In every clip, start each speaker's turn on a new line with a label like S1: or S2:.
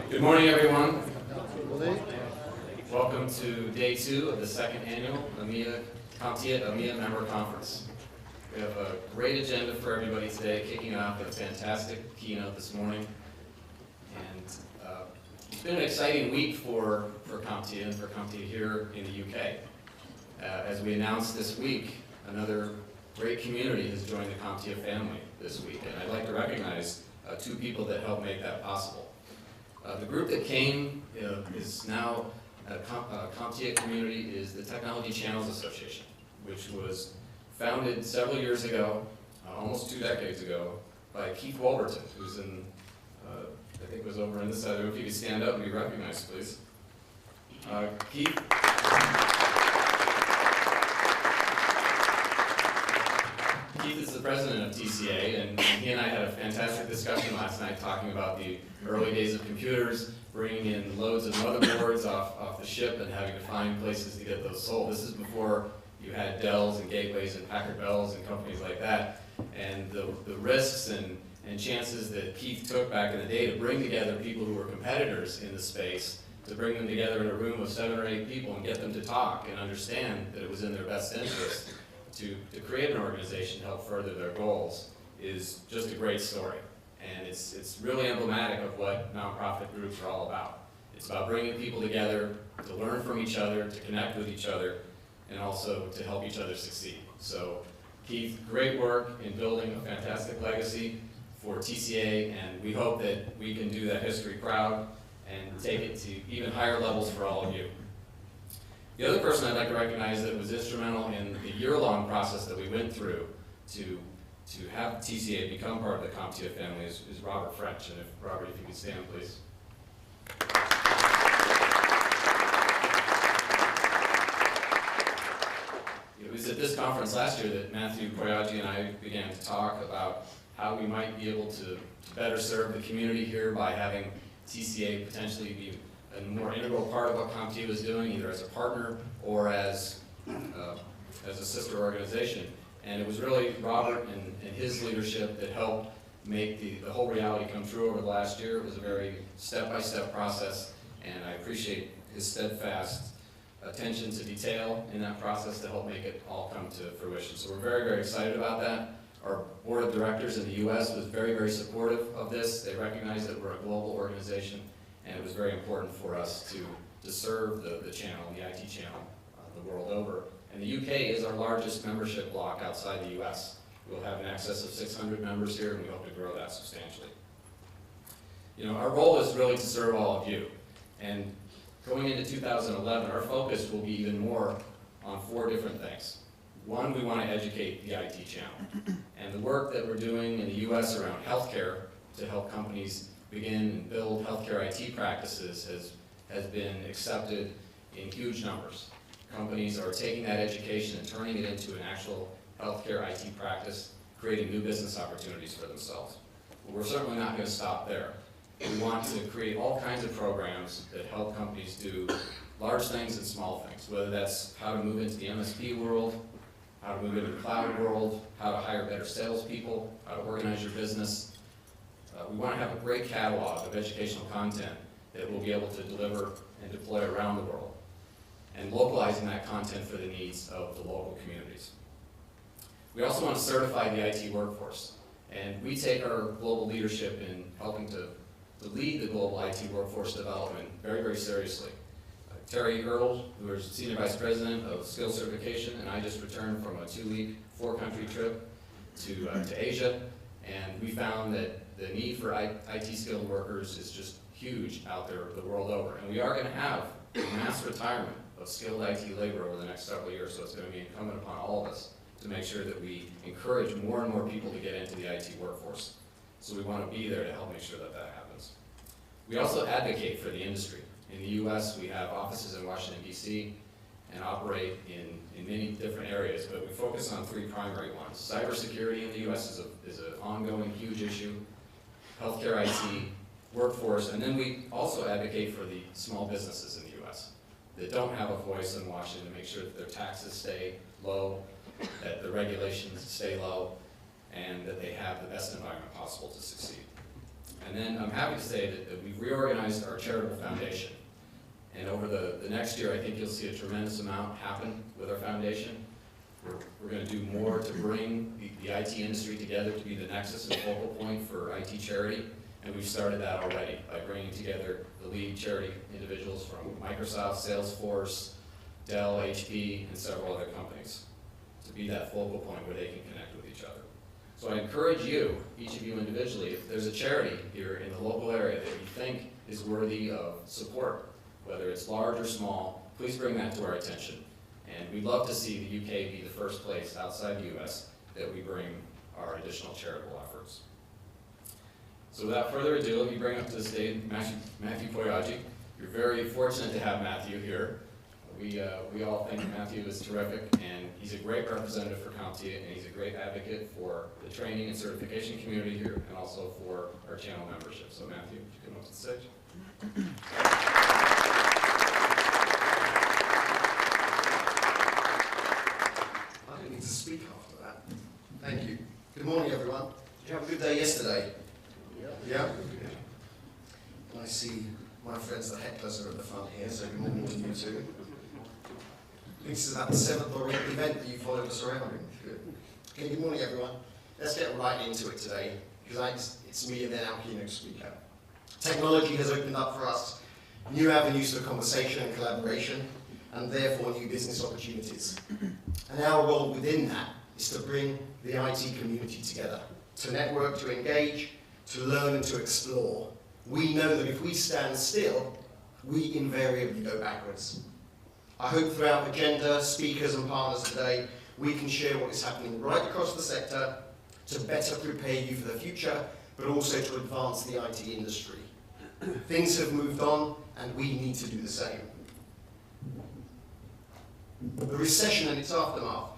S1: Good morning, everyone. Welcome to day 2 of the second annual CompTIA EMEA member conference. We have a great agenda for everybody today, kicking off a fantastic keynote this morning. And it's been an exciting week for CompTIA and for CompTIA here in the UK. As we announced this week, another great community has joined the CompTIA family this week, and I'd like to recognize 2 people that helped make that possible. The group that came is now a CompTIA community is the Technology Channels Association, which was founded several years ago, almost 2 decades ago, by Keith Wolverton, who's in, I think was over in this side. If you could stand up and be recognized, please. Keith. Keith is the president of TCA, and he and I had a fantastic discussion last night talking about the early days of computers, bringing in loads of motherboards off the ship and having to find places to get those sold. This is before you had Dells and Gateways and Packard Bells and companies like that. And the risks and chances that Keith took back in the day to bring together people who were competitors in the space, to bring them together in a room of 7 or 8 people and get them to talk and understand that it was in their best interest to create an organization to help further their goals, is just a great story. And it's really emblematic of what nonprofit groups are all about. It's about bringing people together to learn from each other, to connect with each other, and also to help each other succeed. So Keith, great work in building a fantastic legacy for TCA, and we hope that we can do that history proud and take it to even higher levels for all of you. The other person I'd like to recognize that was instrumental in the year-long process that we went through to have TCA become part of the CompTIA family is Robert French. And Robert, if you could stand, please. It was at this conference last year that Matthew Poyiadgi and I began to talk about how we might be able to better serve the community here by having TCA potentially be a more integral part of what CompTIA was doing, either as a partner or as a sister organization. And it was really Robert and his leadership that helped make the whole reality come true over the last year. It was a very step-by-step process, and I appreciate his steadfast attention to detail in that process to help make it all come to fruition. So we're very, very excited about that. Our board of directors in the US was very, very supportive of this. They recognize that we're a global organization, and it was very important for us to serve the channel, the IT channel, the world over. And the UK is our largest membership block outside the US. We'll have in excess of 600 members here, and we hope to grow that substantially. You know, our role is really to serve all of you. And going into 2011, our focus will be even more on 4 different things. One, we want to educate the IT channel. And the work that we're doing in the US around healthcare to help companies begin and build healthcare IT practices has been accepted in huge numbers. Companies are taking that education and turning it into an actual healthcare IT practice, creating new business opportunities for themselves. But we're certainly not going to stop there. We want to create all kinds of programs that help companies do large things and small things, whether that's how to move into the MSP world, how to move into the cloud world, how to hire better salespeople, how to organize your business. We want to have a great catalog of educational content that we'll be able to deliver and deploy around the world, and localizing that content for the needs of the local communities. We also want to certify the IT workforce, and we take our global leadership in helping to lead the global IT workforce development very, very seriously. Terry Earl, who is Senior Vice President of Skills Certification, and I just returned from a 2-week, 4-country trip to Asia, and we found that the need for IT skilled workers is just huge out there the world over. And we are going to have a mass retirement of skilled IT labor over the next several years, so it's going to be incumbent upon all of us to make sure that we encourage more and more people to get into the IT workforce. So we want to be there to help make sure that that happens. We also advocate for the industry. In the US, we have offices in Washington, D.C., and operate in many different areas, but we focus on 3 primary ones. Cybersecurity in the US is an ongoing huge issue, healthcare IT, workforce, and then we also advocate for the small businesses in the US that don't have a voice in Washington to make sure that their taxes stay low, that the regulations stay low, and that they have the best environment possible to succeed. And then I'm happy to say that we've reorganized our charitable foundation. And over the next year, I think you'll see a tremendous amount happen with our foundation. We're going to do more to bring the IT industry together to be the nexus and focal point for IT charity. And we've started that already by bringing together the lead charity individuals from Microsoft, Salesforce, Dell, HP, and several other companies to be that focal point where they can connect with each other. So I encourage you, each of you individually, if there's a charity here in the local area that you think is worthy of support, whether it's large or small, please bring that to our attention. And we'd love to see the UK be the first place outside the US that we bring our additional charitable efforts. So without further ado, let me bring up to the stage Matthew Poyiadgi. You're very fortunate to have Matthew here. We all think Matthew is terrific, and he's a great representative for CompTIA, and he's a great advocate for the training and certification community here, and also for our channel membership. So Matthew, would you come up to the stage?
S2: I don't need to speak after that. Thank you. Good morning, everyone. Did you have a good day yesterday? Yeah? And I see my friends the hecklers are at the front here, so good morning to you too. This is about the 7th or 8th event that you followed us around in. Good. Okay, good morning, everyone. Let's get right into it today, because it's me and then our keynote speaker. Technology has opened up for us new avenues for conversation and collaboration, and therefore new business opportunities. And our role within that is to bring the IT community together, to network, to engage, to learn and to explore. We know that if we stand still, we invariably go backwards. I hope throughout agenda, speakers and partners today, we can share what is happening right across the sector to better prepare you for the future, but also to advance the IT industry. Things have moved on, and we need to do the same. The recession and its aftermath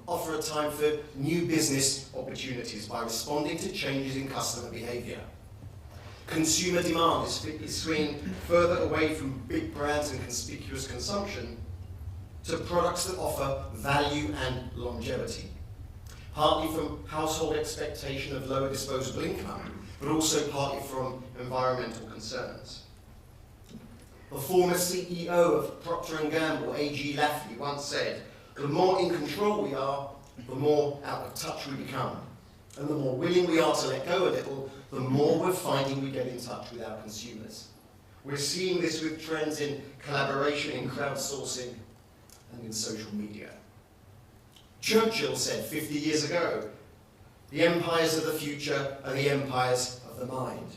S2: offer a time for new business opportunities by responding to changes in customer behavior. Consumer demand is swinging further away from big brands and conspicuous consumption to products that offer value and longevity, partly from household expectation of lower disposable income, but also partly from environmental concerns. The former CEO of Procter & Gamble, A.G. Lafley, once said, "The more in control we are, the more out of touch we become. And the more willing we are to let go a little, the more we're finding we get in touch with our consumers." We're seeing this with trends in collaboration, in crowdsourcing, and in social media. Churchill said 50 years ago, "The empires of the future are the empires of the mind."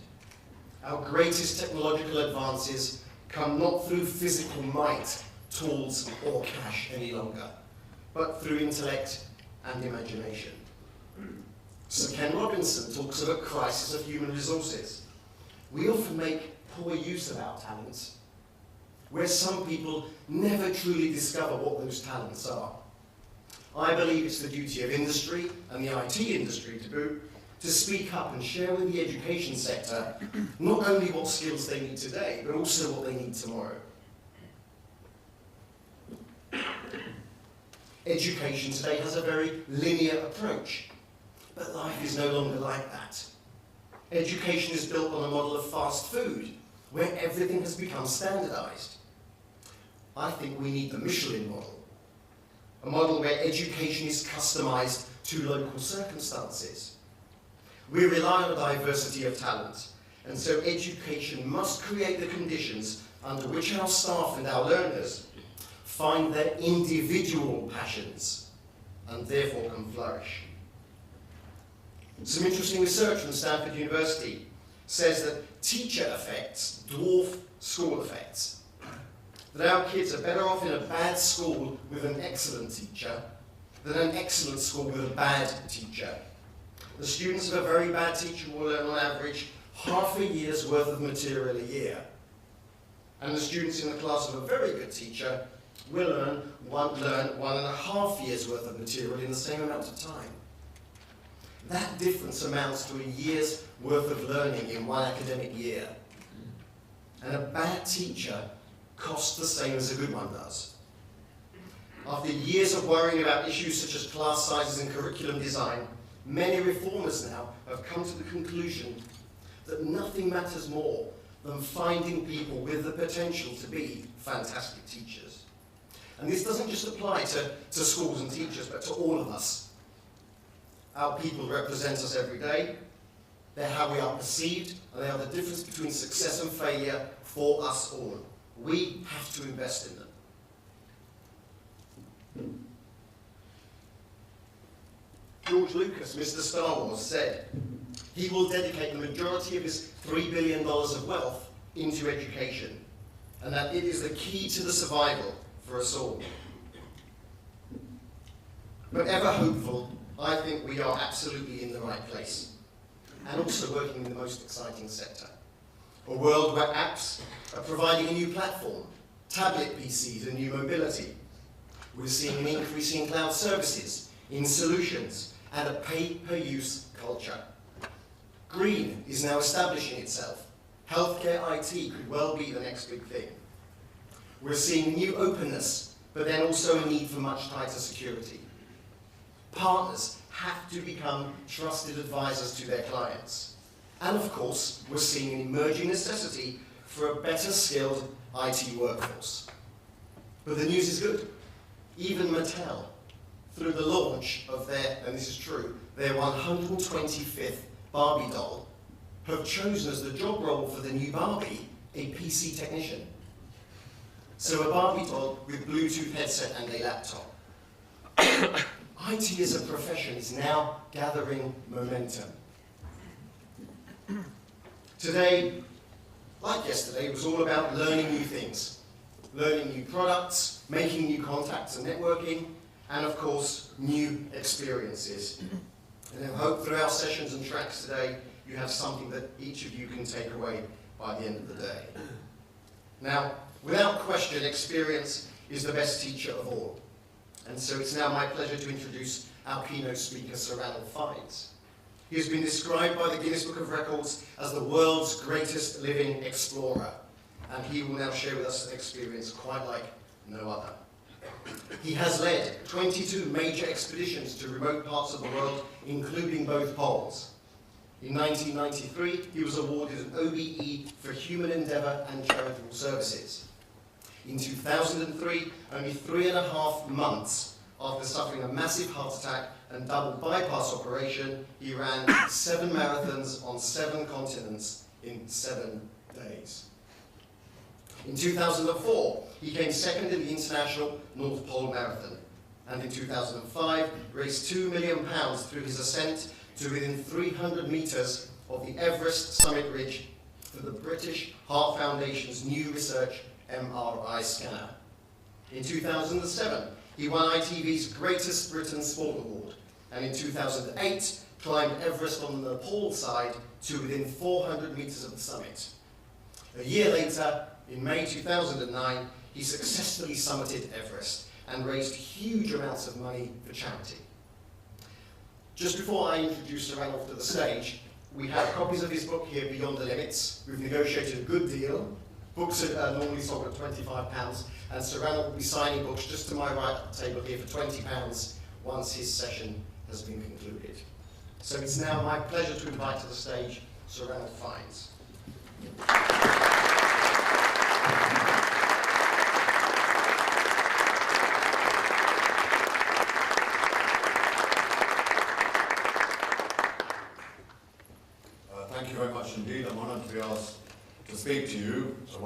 S2: Our greatest technological advances come not through physical might, tools, or cash any longer, but through intellect and imagination. Sir Ken Robinson talks of a crisis of human resources. We often make poor use of our talents, where some people never truly discover what those talents are. I believe it's the duty of industry, and the IT industry to boot, to speak up and share with the education sector not only what skills they need today, but also what they need tomorrow. Education today has a very linear approach, but life is no longer like that. Education is built on a model of fast food, where everything has become standardized. I think we need the Michelin model, a model where education is customized to local circumstances. We rely on a diversity of talent, and so education must create the conditions under which our staff and our learners find their individual passions and therefore can flourish. Some interesting research from Stanford University says that teacher effects dwarf school effects. That our kids are better off in a bad school with an excellent teacher than an excellent school with a bad teacher. The students of a very bad teacher will learn on average half a year's worth of material a year. And the students in the class of a very good teacher will learn 1.5 years worth of material in the same amount of time. That difference amounts to a year's worth of learning in one academic year. And a bad teacher costs the same as a good one does. After years of worrying about issues such as class sizes and curriculum design, many reformers now have come to the conclusion that nothing matters more than finding people with the potential to be fantastic teachers. And this doesn't just apply to schools and teachers, but to all of us. Our people represent us every day. They're how we are perceived, and they are the difference between success and failure for us all. We have to invest in them. George Lucas, Mr. Star Wars, said he will dedicate the majority of his $3 billion of wealth into education, and that it is the key to the survival for us all. But ever hopeful, I think we are absolutely in the right place, and also working in the most exciting sector. A world where apps are providing a new platform, tablet PCs and new mobility. We're seeing an increase in cloud services, in solutions, and a pay-per-use culture. Green is now establishing itself. Healthcare IT could well be the next big thing. We're seeing new openness, but then also a need for much tighter security. Partners have to become trusted advisors to their clients. And of course, we're seeing an emerging necessity for a better skilled IT workforce. But the news is good. Even Mattel, through the launch of their, and this is true, their 125th Barbie doll, have chosen as the job role for the new Barbie a PC technician. So a Barbie doll with Bluetooth headset and a laptop. IT as a profession is now gathering momentum. Today, like yesterday, was all about learning new things, learning new products, making new contacts and networking, and of course, new experiences. And I hope through our sessions and tracks today, you have something that each of you can take away by the end of the day. Now, without question, experience is the best teacher of all. And so it's now my pleasure to introduce our keynote speaker, Sir Ranulph Fiennes. He has been described by the Guinness Book of Records as the world's greatest living explorer. And he will now share with us an experience quite like no other. He has led 22 major expeditions to remote parts of the world, including both poles. In 1993, he was awarded an OBE for human endeavour and charitable services. In 2003, only 3.5 months after suffering a massive heart attack and double bypass operation, he ran 7 marathons on 7 continents in 7 days. In 2004, he came second in the International North Pole Marathon, and in 2005, raised £2 million through his ascent to within 300 metres of the Everest summit ridge for the British Heart Foundation's new research MRI scanner. In 2007, he won ITV's Greatest Britain Sport Award, and in 2008, climbed Everest on the Nepal side to within 400 metres of the summit. A year later, in May 2009, he successfully summited Everest and raised huge amounts of money for charity. Just before I introduce Sir Ranulph to the stage, we have copies of his book here, Beyond the Limits. We've negotiated a good deal. Books are normally sold at £25, and Sir Ranulph will be signing books just to my right at the table here for £20 once his session has been concluded. So it's now my pleasure to invite to the stage Sir Ranulph Fiennes.
S3: Thank you very much indeed. I'm honoured to be asked to speak to you. So